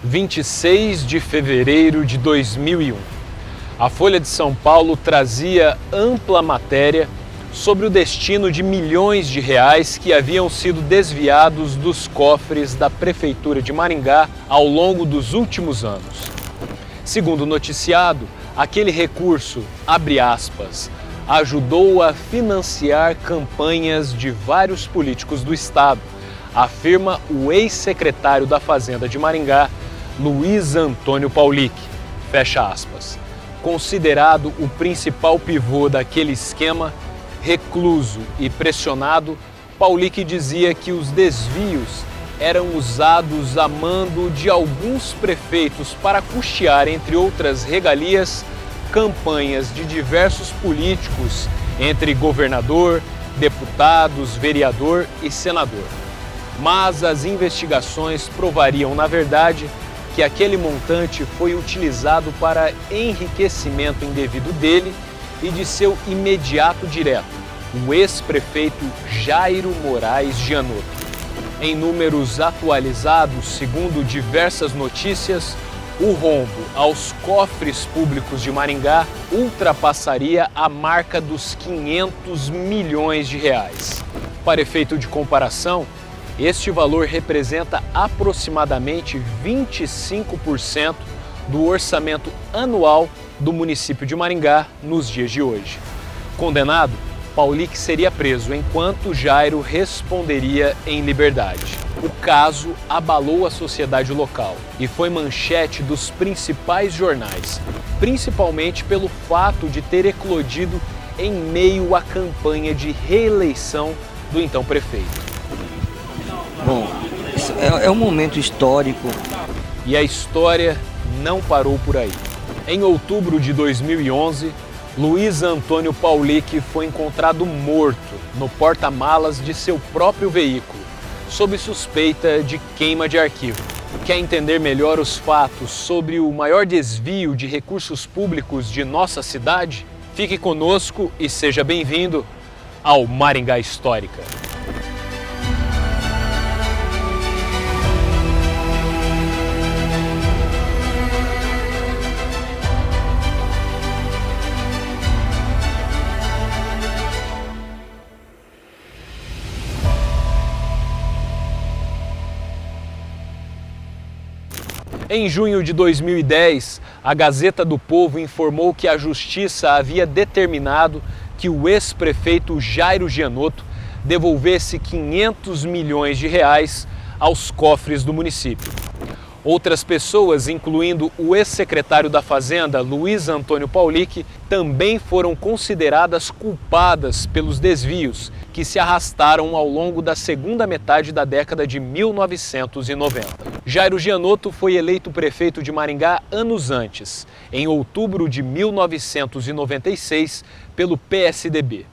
26 de fevereiro de 2001. A Folha de São Paulo trazia ampla matéria sobre o destino de milhões de reais que haviam sido desviados dos cofres da Prefeitura de Maringá ao longo dos últimos anos. Segundo o noticiado, aquele recurso, abre aspas, ajudou a financiar campanhas de vários políticos do estado, afirma o ex-secretário da Fazenda de Maringá, Luiz Antônio Paulic, fecha aspas. Considerado o principal pivô daquele esquema, recluso e pressionado, Paulic dizia que os desvios eram usados a mando de alguns prefeitos para custear, entre outras regalias, campanhas de diversos políticos, entre governador, deputados, vereador e senador. Mas as investigações provariam, na verdade, que aquele montante foi utilizado para enriquecimento indevido dele e de seu imediato direto, o ex-prefeito Jairo Moraes Gianotto. Em números atualizados, segundo diversas notícias, o rombo aos cofres públicos de Maringá ultrapassaria a marca dos 500 milhões de reais. Para efeito de comparação, este valor representa aproximadamente 25% do orçamento anual do município de Maringá nos dias de hoje. Condenado, Paulic seria preso enquanto Jairo responderia em liberdade. O caso abalou a sociedade local e foi manchete dos principais jornais, principalmente pelo fato de ter eclodido em meio à campanha de reeleição do então prefeito. Bom, é um momento histórico. E a história não parou por aí. Em outubro de 2011, Luiz Antônio Paulic foi encontrado morto no porta-malas de seu próprio veículo, sob suspeita de queima de arquivo. Quer entender melhor os fatos sobre o maior desvio de recursos públicos de nossa cidade? Fique conosco e seja bem-vindo ao Maringá Histórica. Em junho de 2010, a Gazeta do Povo informou que a Justiça havia determinado que o ex-prefeito Jairo Gianotto devolvesse 500 milhões de reais aos cofres do município. Outras pessoas, incluindo o ex-secretário da Fazenda, Luiz Antônio Paulic, também foram consideradas culpadas pelos desvios que se arrastaram ao longo da segunda metade da década de 1990. Jairo Gianotto foi eleito prefeito de Maringá anos antes, em outubro de 1996, pelo PSDB.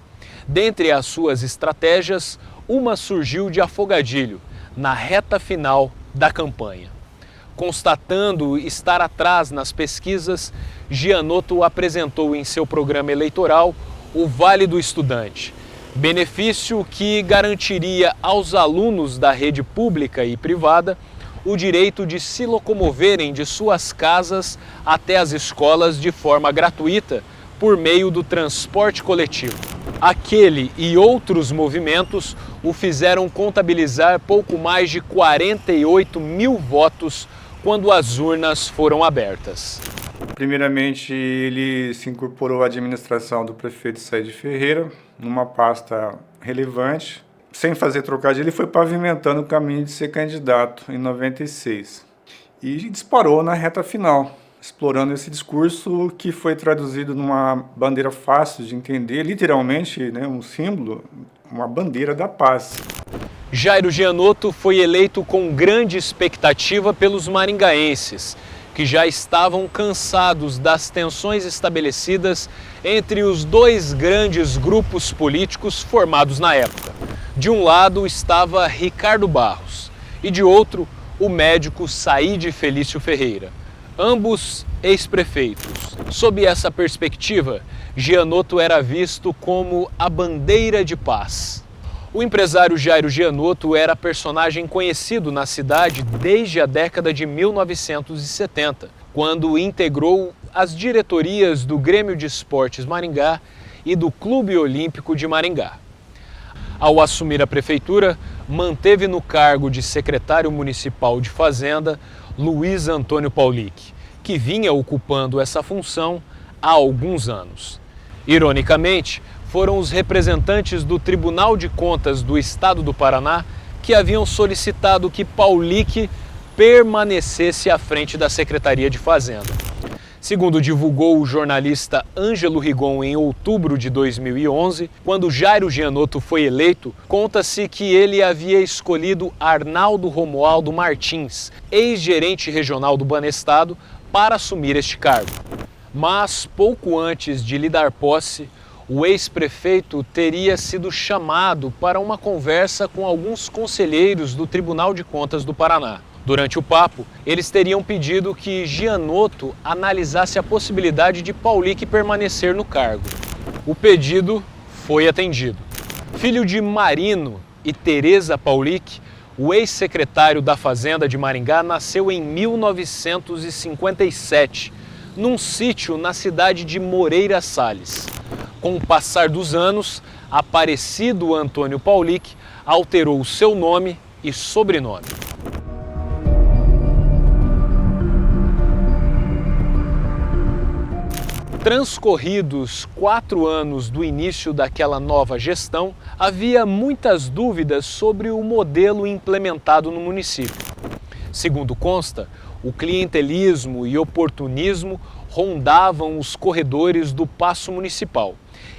Dentre as suas estratégias, uma surgiu de afogadilho, na reta final da campanha. Constatando estar atrás nas pesquisas, Gianotto apresentou em seu programa eleitoral o Vale do Estudante, benefício que garantiria aos alunos da rede pública e privada o direito de se locomoverem de suas casas até as escolas de forma gratuita por meio do transporte coletivo. Aquele e outros movimentos o fizeram contabilizar pouco mais de 48 mil votos quando as urnas foram abertas. Primeiramente, ele se incorporou à administração do prefeito Said Ferreira, numa pasta relevante. Sem fazer trocadilho, ele foi pavimentando o caminho de ser candidato em 96. E disparou na reta final, explorando esse discurso que foi traduzido numa bandeira fácil de entender, literalmente, um símbolo, uma bandeira da paz. Jairo Gianotto foi eleito com grande expectativa pelos maringaenses, que já estavam cansados das tensões estabelecidas entre os dois grandes grupos políticos formados na época. De um lado estava Ricardo Barros e de outro o médico Said Felício Ferreira, ambos ex-prefeitos. Sob essa perspectiva, Gianotto era visto como a bandeira de paz. O empresário Jairo Gianotto era personagem conhecido na cidade desde a década de 1970, quando integrou as diretorias do Grêmio de Esportes Maringá e do Clube Olímpico de Maringá. Ao assumir a prefeitura, manteve no cargo de secretário municipal de Fazenda Luiz Antônio Paulic, que vinha ocupando essa função há alguns anos. Ironicamente, foram os representantes do Tribunal de Contas do Estado do Paraná que haviam solicitado que Paulic permanecesse à frente da Secretaria de Fazenda. Segundo divulgou o jornalista Ângelo Rigon em outubro de 2011, quando Jairo Gianotto foi eleito, conta-se que ele havia escolhido Arnaldo Romualdo Martins, ex-gerente regional do Banestado, para assumir este cargo. Mas, pouco antes de lhe dar posse, o ex-prefeito teria sido chamado para uma conversa com alguns conselheiros do Tribunal de Contas do Paraná. Durante o papo, eles teriam pedido que Gianotto analisasse a possibilidade de Paulic permanecer no cargo. O pedido foi atendido. Filho de Marino e Tereza Paulic, o ex-secretário da Fazenda de Maringá nasceu em 1957, num sítio na cidade de Moreira Salles. Com o passar dos anos, Aparecido Antônio Paulic alterou seu nome e sobrenome. Transcorridos 4 anos do início daquela nova gestão, havia muitas dúvidas sobre o modelo implementado no município. Segundo consta, o clientelismo e oportunismo rondavam os corredores do Paço Municipal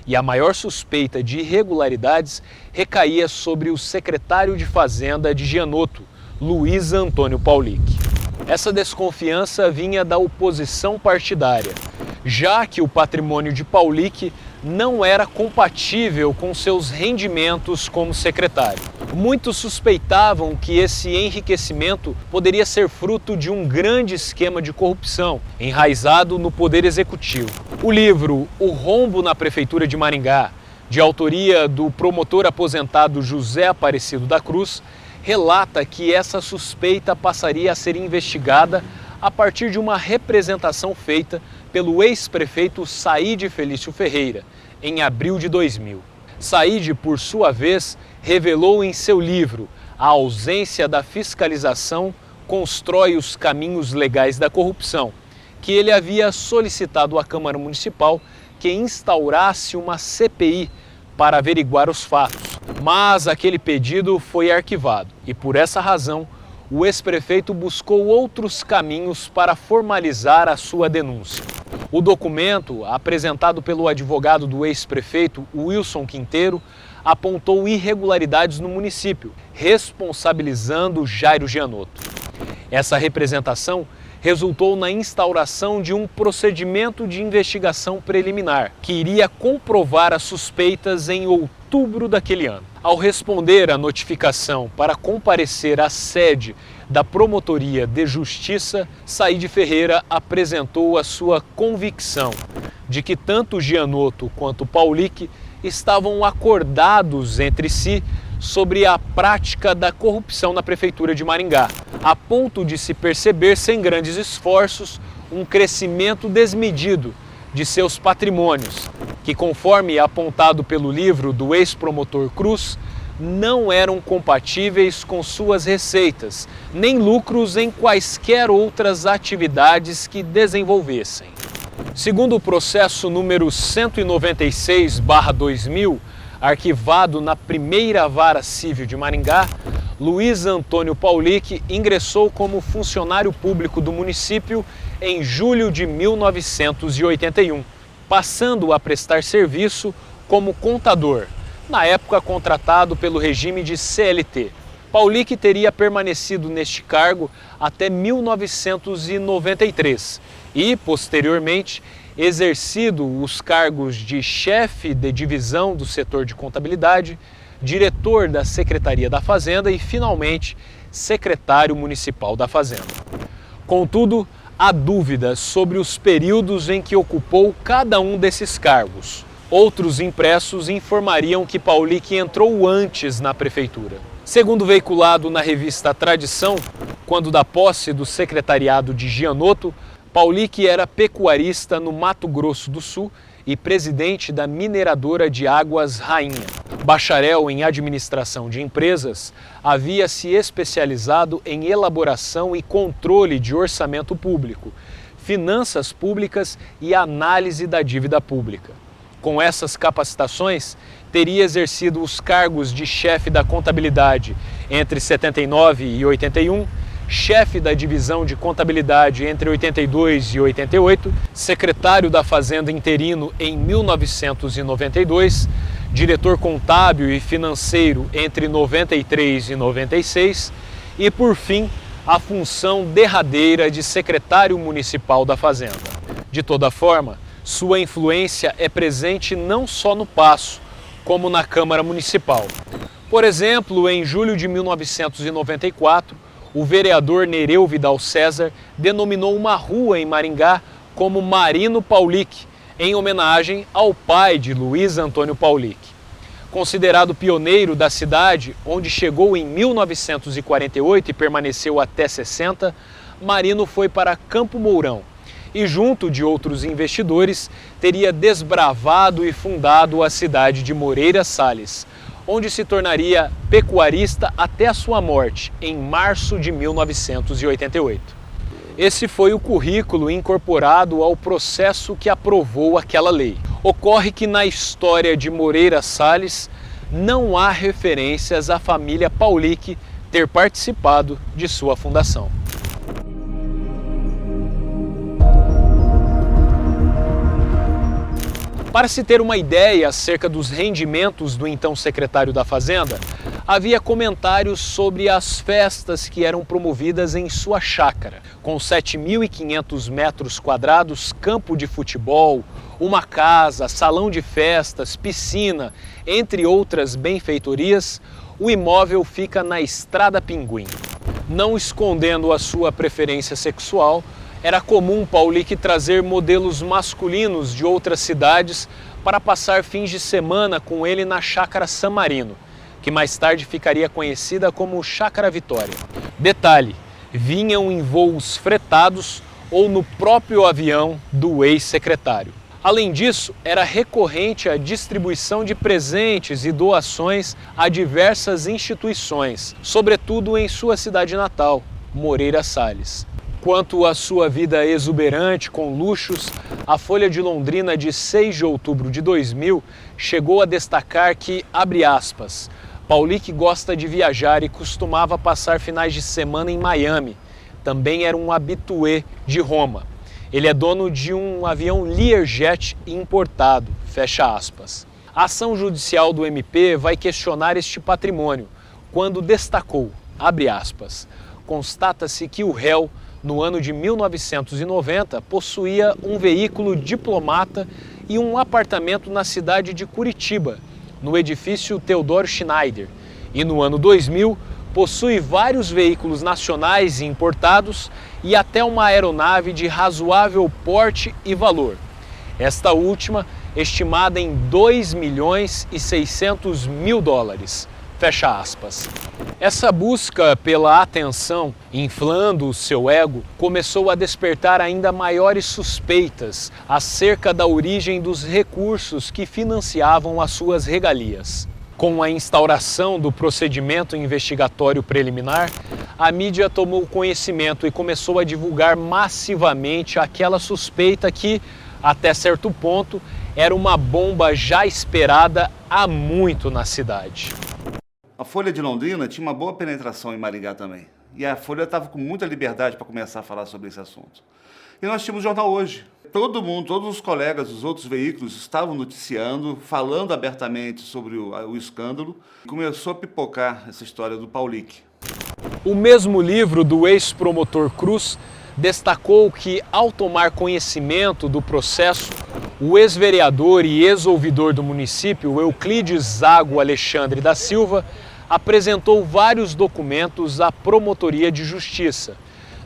e a maior suspeita de irregularidades recaía sobre o secretário de Fazenda de Gianotto, Luiz Antônio Paulic. Essa desconfiança vinha da oposição partidária, já que o patrimônio de Paulic não era compatível com seus rendimentos como secretário. Muitos suspeitavam que esse enriquecimento poderia ser fruto de um grande esquema de corrupção, enraizado no Poder Executivo. O livro O Rombo na Prefeitura de Maringá, de autoria do promotor aposentado José Aparecido da Cruz, relata que essa suspeita passaria a ser investigada a partir de uma representação feita pelo ex-prefeito Saíde Felício Ferreira, em abril de 2000. Saíde, por sua vez, revelou em seu livro A ausência da fiscalização constrói os caminhos legais da corrupção, que ele havia solicitado à Câmara Municipal que instaurasse uma CPI para averiguar os fatos. Mas aquele pedido foi arquivado e, por essa razão, o ex-prefeito buscou outros caminhos para formalizar a sua denúncia. O documento, apresentado pelo advogado do ex-prefeito Wilson Quinteiro, apontou irregularidades no município, responsabilizando Jairo Gianotto. Essa representação resultou na instauração de um procedimento de investigação preliminar, que iria comprovar as suspeitas em outubro daquele ano. Ao responder à notificação para comparecer à sede da Promotoria de Justiça, Saíde Ferreira apresentou a sua convicção de que tanto Gianotto quanto Paulic estavam acordados entre si sobre a prática da corrupção na Prefeitura de Maringá, a ponto de se perceber, sem grandes esforços, um crescimento desmedido de seus patrimônios, que, conforme apontado pelo livro do ex-promotor Cruz, não eram compatíveis com suas receitas, nem lucros em quaisquer outras atividades que desenvolvessem. Segundo o processo número 196/2000, arquivado na Primeira Vara Civil de Maringá, Luiz Antônio Paulic ingressou como funcionário público do município em julho de 1981, passando a prestar serviço como contador, na época contratado pelo regime de CLT. Paulic teria permanecido neste cargo até 1993 e, posteriormente, exercido os cargos de chefe de divisão do setor de contabilidade, diretor da Secretaria da Fazenda e, finalmente, secretário municipal da Fazenda. Contudo, há dúvidas sobre os períodos em que ocupou cada um desses cargos. Outros impressos informariam que Paulick entrou antes na prefeitura. Segundo veiculado na revista Tradição, quando da posse do secretariado de Gianotto, Paulick era pecuarista no Mato Grosso do Sul e presidente da mineradora de Águas Rainha. Bacharel em administração de empresas, havia se especializado em elaboração e controle de orçamento público, finanças públicas e análise da dívida pública. Com essas capacitações, teria exercido os cargos de chefe da contabilidade entre 79 e 81, chefe da divisão de contabilidade entre 82 e 88, secretário da Fazenda interino em 1992, diretor contábil e financeiro entre 93 e 96 e, por fim, a função derradeira de secretário municipal da Fazenda. De toda forma, sua influência é presente não só no Paço, como na Câmara Municipal. Por exemplo, em julho de 1994, o vereador Nereu Vidal César denominou uma rua em Maringá como Marino Paulick, em homenagem ao pai de Luiz Antônio Paulick. Considerado pioneiro da cidade, onde chegou em 1948 e permaneceu até 60, Marino foi para Campo Mourão e, junto de outros investidores, teria desbravado e fundado a cidade de Moreira Salles, onde se tornaria pecuarista até a sua morte, em março de 1988. Esse foi o currículo incorporado ao processo que aprovou aquela lei. Ocorre que na história de Moreira Salles não há referências à família Paulick ter participado de sua fundação. Para se ter uma ideia acerca dos rendimentos do então secretário da Fazenda, havia comentários sobre as festas que eram promovidas em sua chácara, com 7.500 metros quadrados, campo de futebol, uma casa, salão de festas, piscina, entre outras benfeitorias. O imóvel fica na Estrada Pinguim. Não escondendo a sua preferência sexual, era comum Paulick trazer modelos masculinos de outras cidades para passar fins de semana com ele na Chácara San Marino, que mais tarde ficaria conhecida como Chácara Vitória. Detalhe, vinham em voos fretados ou no próprio avião do ex-secretário. Além disso, era recorrente a distribuição de presentes e doações a diversas instituições, sobretudo em sua cidade natal, Moreira Salles. Quanto à sua vida exuberante com luxos, a Folha de Londrina de 6 de outubro de 2000 chegou a destacar que, abre aspas, Paulick gosta de viajar e costumava passar finais de semana em Miami. Também era um habitué de Roma. Ele é dono de um avião Learjet importado, fecha aspas. A ação judicial do MP vai questionar este patrimônio, quando destacou, abre aspas, constata-se que o réu, no ano de 1990, possuía um veículo diplomata e um apartamento na cidade de Curitiba, no edifício Teodoro Schneider, e no ano 2000 possui vários veículos nacionais e importados e até uma aeronave de razoável porte e valor. Esta última estimada em 2.600.000 dólares. Fecha aspas. Essa busca pela atenção, inflando o seu ego, começou a despertar ainda maiores suspeitas acerca da origem dos recursos que financiavam as suas regalias. Com a instauração do procedimento investigatório preliminar, a mídia tomou conhecimento e começou a divulgar massivamente aquela suspeita que, até certo ponto, era uma bomba já esperada há muito na cidade. A Folha de Londrina tinha uma boa penetração em Maringá também. E a Folha estava com muita liberdade para começar a falar sobre esse assunto. E nós tínhamos o Jornal Hoje. Todo mundo, todos os colegas dos outros veículos estavam noticiando, falando abertamente sobre o escândalo. E começou a pipocar essa história do Paulick. O mesmo livro do ex-promotor Cruz destacou que, ao tomar conhecimento do processo, o ex-vereador e ex-ouvidor do município, Euclides Zago Alexandre da Silva, apresentou vários documentos à Promotoria de Justiça,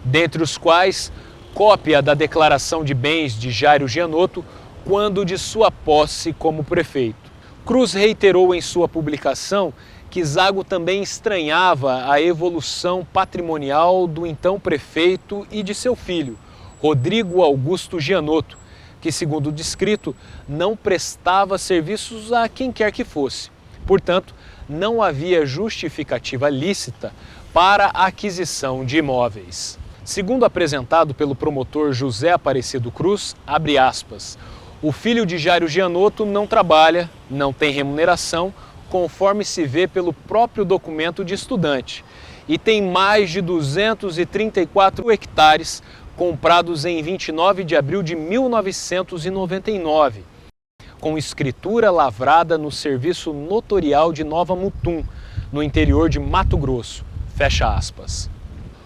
dentre os quais cópia da declaração de bens de Jairo Gianotto, quando de sua posse como prefeito. Cruz reiterou em sua publicação que Zago também estranhava a evolução patrimonial do então prefeito e de seu filho, Rodrigo Augusto Gianotto, que, segundo o descrito, não prestava serviços a quem quer que fosse. Portanto, não havia justificativa lícita para a aquisição de imóveis. Segundo apresentado pelo promotor José Aparecido Cruz, abre aspas, o filho de Jairo Gianotto não trabalha, não tem remuneração, conforme se vê pelo próprio documento de estudante, e tem mais de 234 hectares comprados em 29 de abril de 1999, com escritura lavrada no Serviço Notorial de Nova Mutum, no interior de Mato Grosso. Fecha aspas.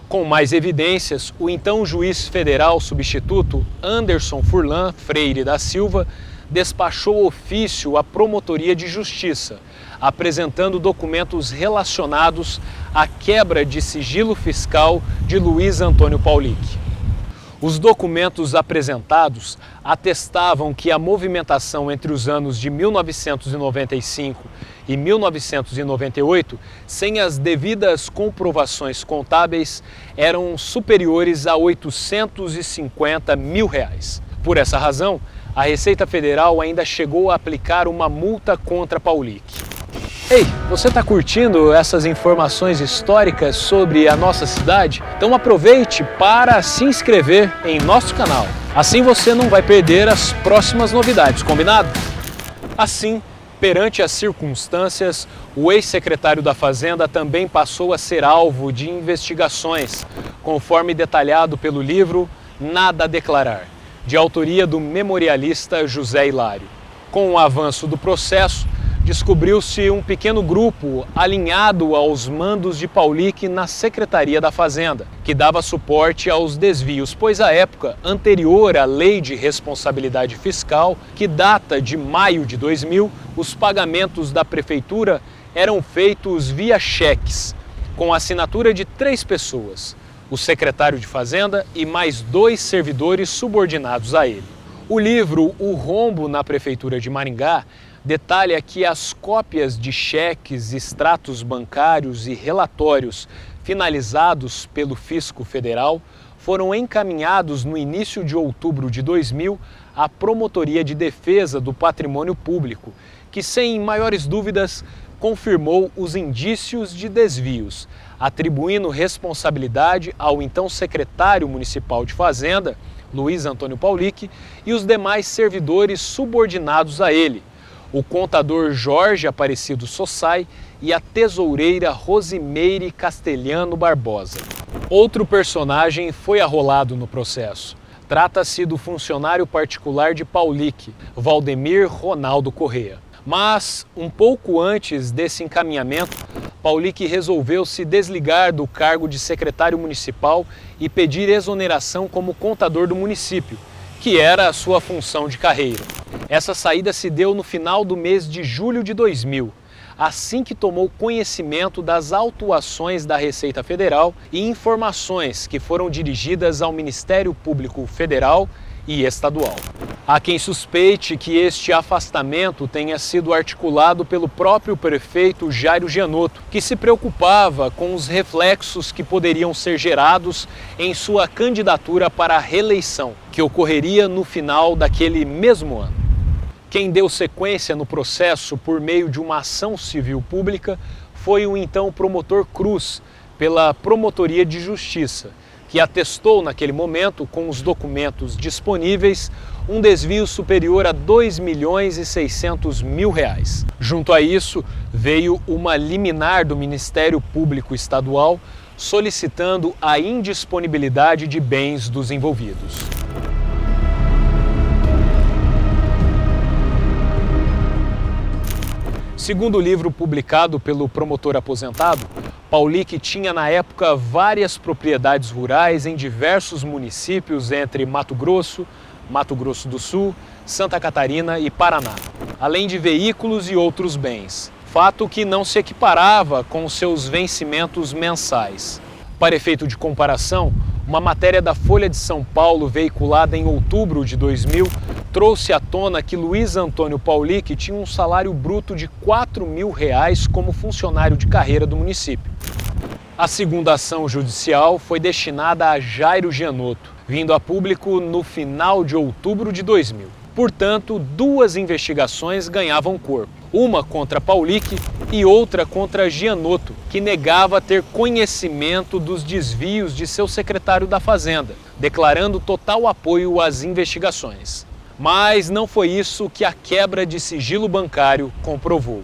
Com mais evidências, o então juiz federal substituto Anderson Furlan Freire da Silva despachou ofício à Promotoria de Justiça, apresentando documentos relacionados à quebra de sigilo fiscal de Luiz Antônio Paulick. Os documentos apresentados atestavam que a movimentação entre os anos de 1995 e 1998, sem as devidas comprovações contábeis, eram superiores a R$ 850 mil. Por essa razão, a Receita Federal ainda chegou a aplicar uma multa contra Paulick. Ei, você está curtindo essas informações históricas sobre a nossa cidade? Então aproveite para se inscrever em nosso canal. Assim você não vai perder as próximas novidades, combinado? Assim, perante as circunstâncias, o ex-secretário da Fazenda também passou a ser alvo de investigações, conforme detalhado pelo livro Nada a Declarar, de autoria do memorialista José Hilário. Com o avanço do processo, descobriu-se um pequeno grupo alinhado aos mandos de Paulick na Secretaria da Fazenda, que dava suporte aos desvios, pois à época anterior à Lei de Responsabilidade Fiscal, que data de maio de 2000, os pagamentos da Prefeitura eram feitos via cheques, com a assinatura de 3 pessoas, o secretário de Fazenda e mais 2 servidores subordinados a ele. O livro O Rombo na Prefeitura de Maringá detalha que as cópias de cheques, extratos bancários e relatórios finalizados pelo Fisco Federal foram encaminhados no início de outubro de 2000 à Promotoria de Defesa do Patrimônio Público, que, sem maiores dúvidas, confirmou os indícios de desvios, atribuindo responsabilidade ao então secretário municipal de Fazenda, Luiz Antônio Paulick, e os demais servidores subordinados a ele, o contador Jorge Aparecido Sossai e a tesoureira Rosimeire Castelhano Barbosa. Outro personagem foi arrolado no processo. Trata-se do funcionário particular de Paulick, Valdemir Ronaldo Corrêa. Mas, um pouco antes desse encaminhamento, Paulick resolveu se desligar do cargo de secretário municipal e pedir exoneração como contador do município, que era a sua função de carreira. Essa saída se deu no final do mês de julho de 2000, assim que tomou conhecimento das autuações da Receita Federal e informações que foram dirigidas ao Ministério Público Federal e Estadual. Há quem suspeite que este afastamento tenha sido articulado pelo próprio prefeito Jairo Gianotto, que se preocupava com os reflexos que poderiam ser gerados em sua candidatura para a reeleição, que ocorreria no final daquele mesmo ano. Quem deu sequência no processo por meio de uma ação civil pública foi o então promotor Cruz, pela Promotoria de Justiça, que atestou naquele momento, com os documentos disponíveis, um desvio superior a R$ 2.600.000. Junto a isso, veio uma liminar do Ministério Público Estadual solicitando a indisponibilidade de bens dos envolvidos. Segundo o livro publicado pelo promotor aposentado, Paulick tinha na época várias propriedades rurais em diversos municípios entre Mato Grosso, Mato Grosso do Sul, Santa Catarina e Paraná, além de veículos e outros bens, fato que não se equiparava com seus vencimentos mensais. Para efeito de comparação, uma matéria da Folha de São Paulo veiculada em outubro de 2000 trouxe à tona que Luiz Antônio Paulic tinha um salário bruto de R$ 4.000 como funcionário de carreira do município. A segunda ação judicial foi destinada a Jairo Gianotto, vindo a público no final de outubro de 2000. Portanto, duas investigações ganhavam corpo. Uma contra Paulic e outra contra Gianotto, que negava ter conhecimento dos desvios de seu secretário da Fazenda, declarando total apoio às investigações. Mas não foi isso que a quebra de sigilo bancário comprovou.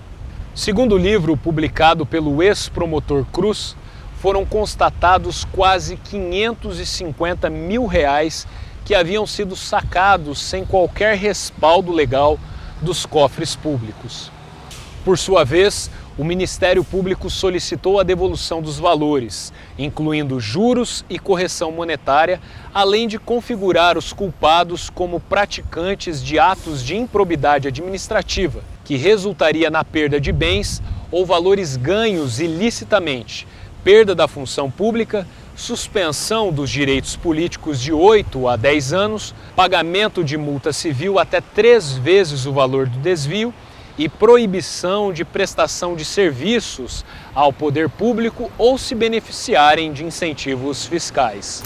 Segundo o livro publicado pelo ex-promotor Cruz, foram constatados quase R$ 550 mil que haviam sido sacados sem qualquer respaldo legal dos cofres públicos. Por sua vez, o Ministério Público solicitou a devolução dos valores, incluindo juros e correção monetária, além de configurar os culpados como praticantes de atos de improbidade administrativa, que resultaria na perda de bens ou valores ganhos ilicitamente, perda da função pública, suspensão dos direitos políticos de 8 a 10 anos, pagamento de multa civil até 3 vezes o valor do desvio e proibição de prestação de serviços ao poder público ou se beneficiarem de incentivos fiscais.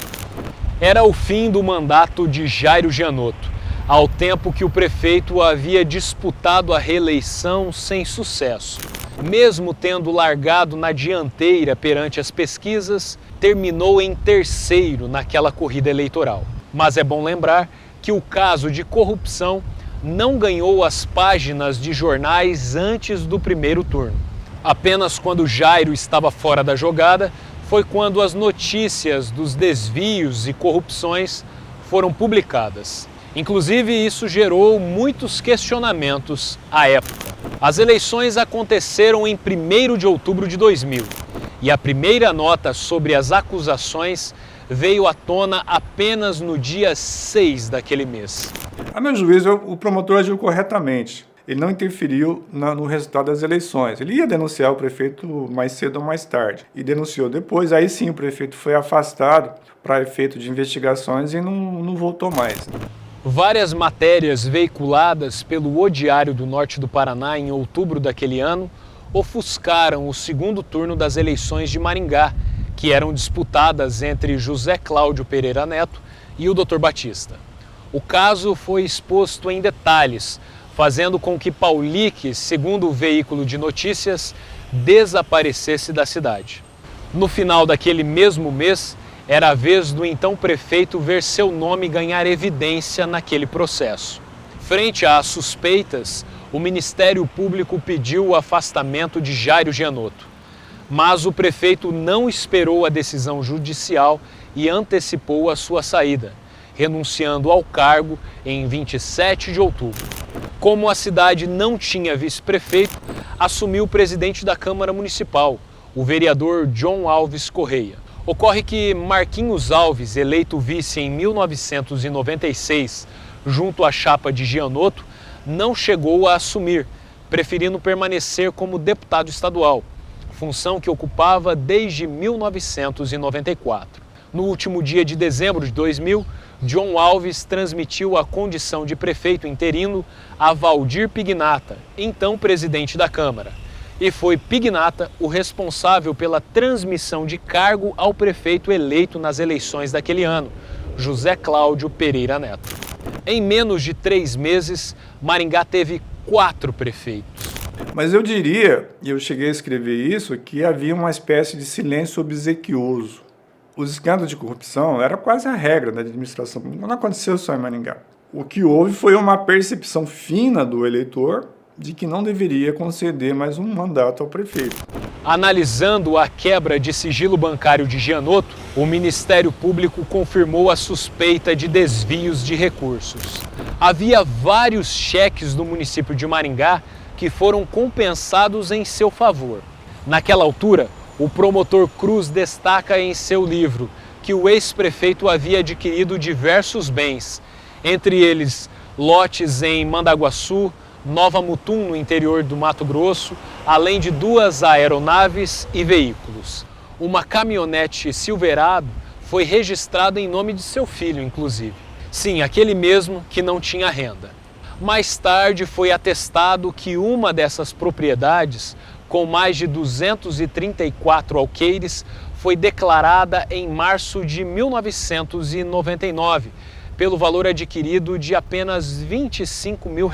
Era o fim do mandato de Jairo Gianotto, ao tempo que o prefeito havia disputado a reeleição sem sucesso. Mesmo tendo largado na dianteira perante as pesquisas, terminou em terceiro naquela corrida eleitoral. Mas é bom lembrar que o caso de corrupção não ganhou as páginas de jornais antes do primeiro turno. Apenas quando Jairo estava fora da jogada foi quando as notícias dos desvios e corrupções foram publicadas. Inclusive, isso gerou muitos questionamentos à época. As eleições aconteceram em 1º de outubro de 2000 e a primeira nota sobre as acusações veio à tona apenas no dia 6 daquele mês. A meu juízo, o promotor agiu corretamente. Ele não interferiu no resultado das eleições. Ele ia denunciar o prefeito mais cedo ou mais tarde. E denunciou depois. Aí sim o prefeito foi afastado para efeito de investigações e não voltou mais. Várias matérias veiculadas pelo O Diário do Norte do Paraná em outubro daquele ano ofuscaram o segundo turno das eleições de Maringá, que eram disputadas entre José Cláudio Pereira Neto e o Dr. Batista. O caso foi exposto em detalhes, fazendo com que Paulic, segundo o veículo de notícias, desaparecesse da cidade. No final daquele mesmo mês, era a vez do então prefeito ver seu nome ganhar evidência naquele processo. Frente às suspeitas, o Ministério Público pediu o afastamento de Jairo Gianotto. Mas o prefeito não esperou a decisão judicial e antecipou a sua saída, renunciando ao cargo em 27 de outubro. Como a cidade não tinha vice-prefeito, assumiu o presidente da Câmara Municipal, o vereador John Alves Correia. Ocorre que Marquinhos Alves, eleito vice em 1996, junto à chapa de Gianotto, não chegou a assumir, preferindo permanecer como deputado estadual, função que ocupava desde 1994. No último dia de dezembro de 2000, John Alves transmitiu a condição de prefeito interino a Valdir Pignata, então presidente da Câmara. E foi Pignata o responsável pela transmissão de cargo ao prefeito eleito nas eleições daquele ano, José Cláudio Pereira Neto. Em menos de 3 meses, Maringá teve 4 prefeitos. Mas eu diria, e eu cheguei a escrever isso, que havia uma espécie de silêncio obsequioso. Os escândalos de corrupção era quase a regra da administração. Não aconteceu só em Maringá. O que houve foi uma percepção fina do eleitor de que não deveria conceder mais um mandato ao prefeito. Analisando a quebra de sigilo bancário de Gianotto, o Ministério Público confirmou a suspeita de desvios de recursos. Havia vários cheques do município de Maringá que foram compensados em seu favor. Naquela altura, o promotor Cruz destaca em seu livro que o ex-prefeito havia adquirido diversos bens, entre eles lotes em Mandaguaçu, Nova Mutum, no interior do Mato Grosso, além de 2 aeronaves e veículos. Uma caminhonete Silverado foi registrada em nome de seu filho, inclusive. Sim, aquele mesmo que não tinha renda. Mais tarde foi atestado que uma dessas propriedades, com mais de 234 alqueires, foi declarada em março de 1999, pelo valor adquirido de apenas R$25 mil.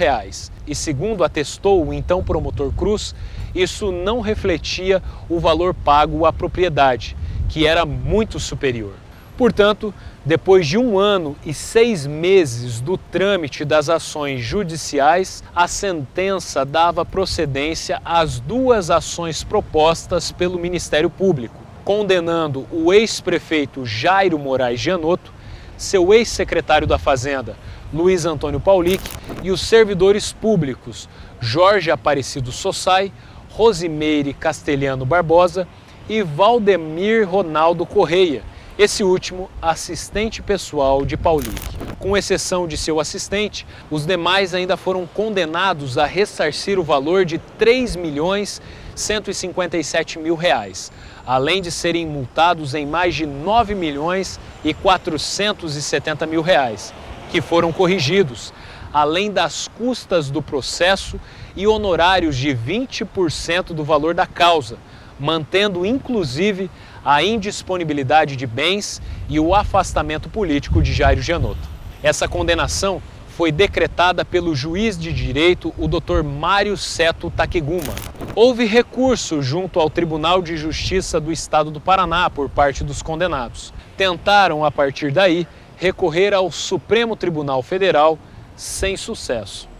E segundo atestou o então promotor Cruz, isso não refletia o valor pago à propriedade, que era muito superior. Portanto, depois de 1 ano e 6 meses do trâmite das ações judiciais, a sentença dava procedência às 2 ações propostas pelo Ministério Público, condenando o ex-prefeito Jairo Moraes Gianotto, seu ex-secretário da Fazenda, Luiz Antônio Paulic, e os servidores públicos Jorge Aparecido Sossai, Rosimeire Castelhano Barbosa e Valdemir Ronaldo Correia, esse último assistente pessoal de Paulic. Com exceção de seu assistente, os demais ainda foram condenados a ressarcir o valor de R$3.157.000, além de serem multados em mais de R$9.470.000, que foram corrigidos, além das custas do processo e honorários de 20% do valor da causa, mantendo inclusive a indisponibilidade de bens e o afastamento político de Jairo Gianotto. Essa condenação foi decretada pelo juiz de direito, o Dr. Mário Seto Takeguma. Houve recurso junto ao Tribunal de Justiça do Estado do Paraná por parte dos condenados. Tentaram, a partir daí, recorrer ao Supremo Tribunal Federal sem sucesso.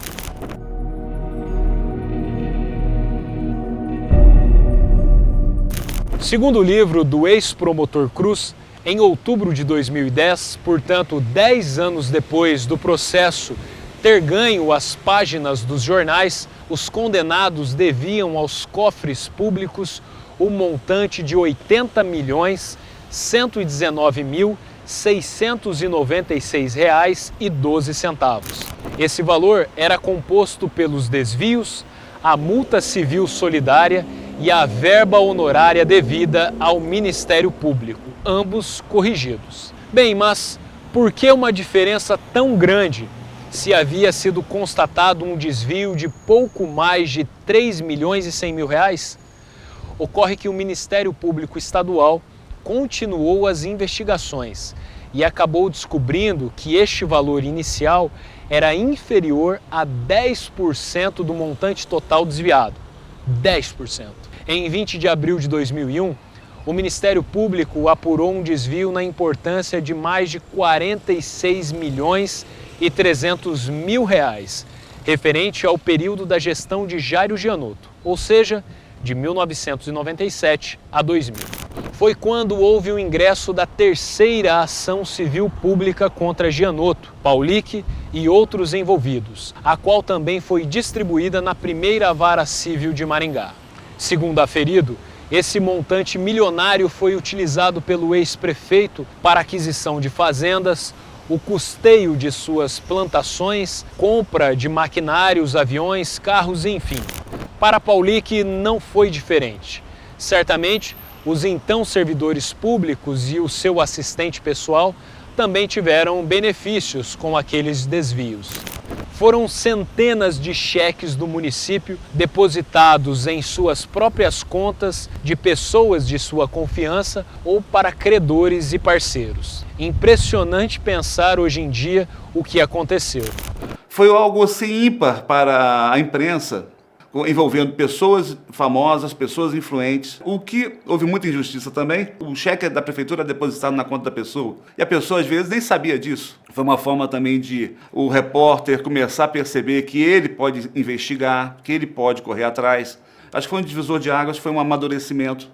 Segundo o livro do ex-promotor Cruz, em outubro de 2010, portanto 10 anos depois do processo ter ganho as páginas dos jornais, os condenados deviam aos cofres públicos o montante de R$80.119.696,12. Esse valor era composto pelos desvios, a multa civil solidária e a verba honorária devida ao Ministério Público, ambos corrigidos. Bem, mas por que uma diferença tão grande se havia sido constatado um desvio de pouco mais de R$3.100.000? Ocorre que o Ministério Público Estadual continuou as investigações e acabou descobrindo que este valor inicial era inferior a 10% do montante total desviado. 10%. Em 20 de abril de 2001, o Ministério Público apurou um desvio na importância de mais de R$46.300.000, referente ao período da gestão de Jairo Gianotto, ou seja, de 1997 a 2000. Foi quando houve o ingresso da 3ª ação civil pública contra Gianotto, Paulic e outros envolvidos, a qual também foi distribuída na 1ª Vara Civil de Maringá. Segundo aferido, esse montante milionário foi utilizado pelo ex-prefeito para aquisição de fazendas, o custeio de suas plantações, compra de maquinários, aviões, carros, enfim. Para Paulic não foi diferente. Certamente, os então servidores públicos e o seu assistente pessoal também tiveram benefícios com aqueles desvios. Foram centenas de cheques do município depositados em suas próprias contas de pessoas de sua confiança ou para credores e parceiros. Impressionante pensar hoje em dia o que aconteceu. Foi algo assim ímpar para a imprensa, envolvendo pessoas famosas, pessoas influentes. O que houve muita injustiça também, o cheque da prefeitura depositado na conta da pessoa. E a pessoa, às vezes, nem sabia disso. Foi uma forma também de o repórter começar a perceber que ele pode investigar, que ele pode correr atrás. Acho que foi um divisor de águas, foi um amadurecimento,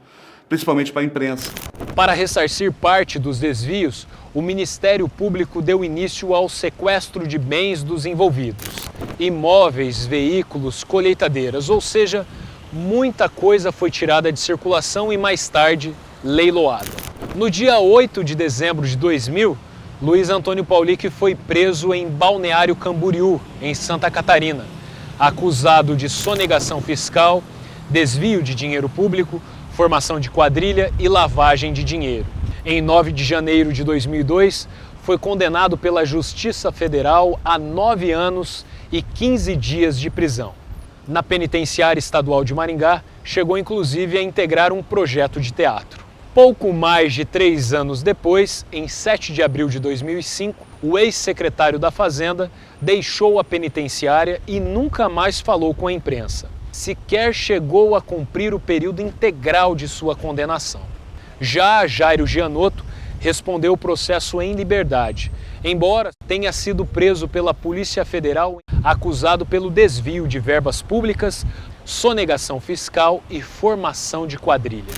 principalmente para a imprensa. Para ressarcir parte dos desvios, o Ministério Público deu início ao sequestro de bens dos envolvidos. Imóveis, veículos, colheitadeiras, ou seja, muita coisa foi tirada de circulação e mais tarde leiloada. No dia 8 de dezembro de 2000, Luiz Antônio Paulic foi preso em Balneário Camboriú, em Santa Catarina, acusado de sonegação fiscal, desvio de dinheiro público, formação de quadrilha e lavagem de dinheiro. Em 9 de janeiro de 2002, foi condenado pela Justiça Federal a 9 anos e 15 dias de prisão. Na Penitenciária Estadual de Maringá, chegou inclusive a integrar um projeto de teatro. Pouco mais de 3 anos depois, em 7 de abril de 2005, o ex-secretário da Fazenda deixou a penitenciária e nunca mais falou com a imprensa. Sequer chegou a cumprir o período integral de sua condenação. Já Jairo Gianotto respondeu o processo em liberdade, embora tenha sido preso pela Polícia Federal acusado pelo desvio de verbas públicas, sonegação fiscal e formação de quadrilha.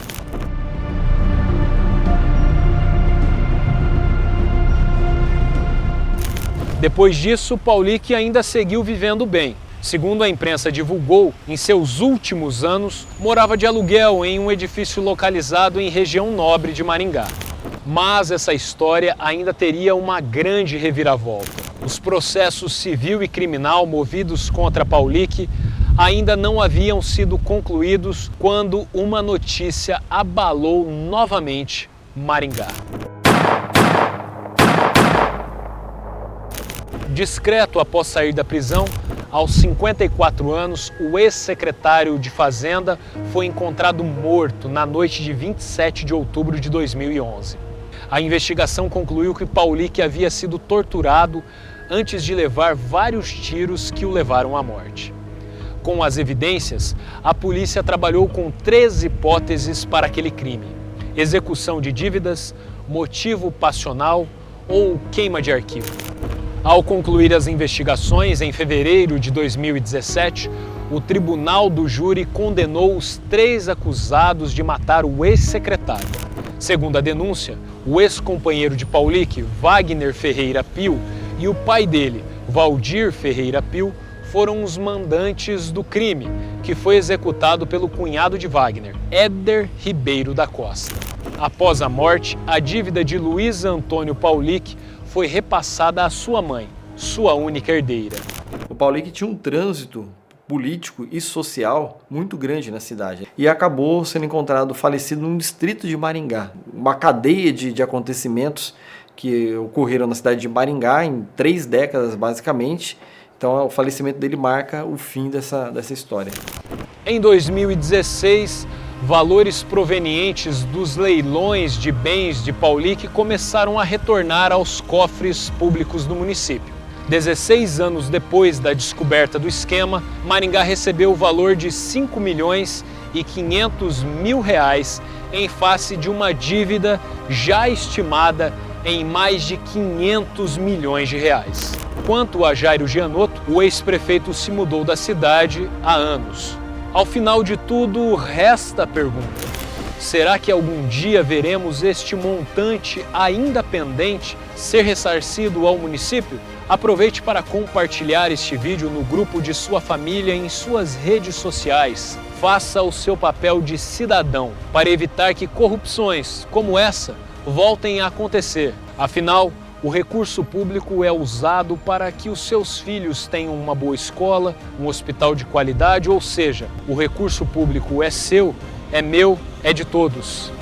Depois disso, Paulick ainda seguiu vivendo bem. Segundo a imprensa divulgou, em seus últimos anos, morava de aluguel em um edifício localizado em região nobre de Maringá. Mas essa história ainda teria uma grande reviravolta. Os processos civil e criminal movidos contra Paulick ainda não haviam sido concluídos quando uma notícia abalou novamente Maringá. Discreto após sair da prisão, aos 54 anos, o ex-secretário de Fazenda foi encontrado morto na noite de 27 de outubro de 2011. A investigação concluiu que Paulick havia sido torturado antes de levar vários tiros que o levaram à morte. Com as evidências, a polícia trabalhou com 3 hipóteses para aquele crime: execução de dívidas, motivo passional ou queima de arquivo. Ao concluir as investigações, em fevereiro de 2017, o Tribunal do Júri condenou os 3 acusados de matar o ex-secretário. Segundo a denúncia, o ex-companheiro de Paulick, Wagner Ferreira Pio, e o pai dele, Valdir Ferreira Pio, foram os mandantes do crime, que foi executado pelo cunhado de Wagner, Éder Ribeiro da Costa. Após a morte, a dívida de Luiz Antônio Paulick foi repassada à sua mãe, sua única herdeira. O Paulick tinha um trânsito político e social muito grande na cidade e acabou sendo encontrado falecido num distrito de Maringá. Uma cadeia de acontecimentos que ocorreram na cidade de Maringá em 3 décadas, basicamente. Então, o falecimento dele marca o fim dessa história. Em 2016, valores provenientes dos leilões de bens de Paulick começaram a retornar aos cofres públicos do município. 16 anos depois da descoberta do esquema, Maringá recebeu o valor de R$ 5.500.000 em face de uma dívida já estimada em mais de 500 milhões de reais. Quanto a Jairo Gianotto, o ex-prefeito se mudou da cidade há anos. Ao final de tudo, resta a pergunta: será que algum dia veremos este montante ainda pendente ser ressarcido ao município? Aproveite para compartilhar este vídeo no grupo de sua família e em suas redes sociais. Faça o seu papel de cidadão para evitar que corrupções como essa voltem a acontecer. Afinal, o recurso público é usado para que os seus filhos tenham uma boa escola, um hospital de qualidade, ou seja, o recurso público é seu, é meu, é de todos.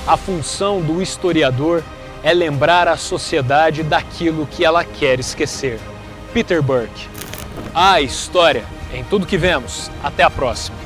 A função do historiador é lembrar a sociedade daquilo que ela quer esquecer. Peter Burke. A história em tudo que vemos. Até a próxima.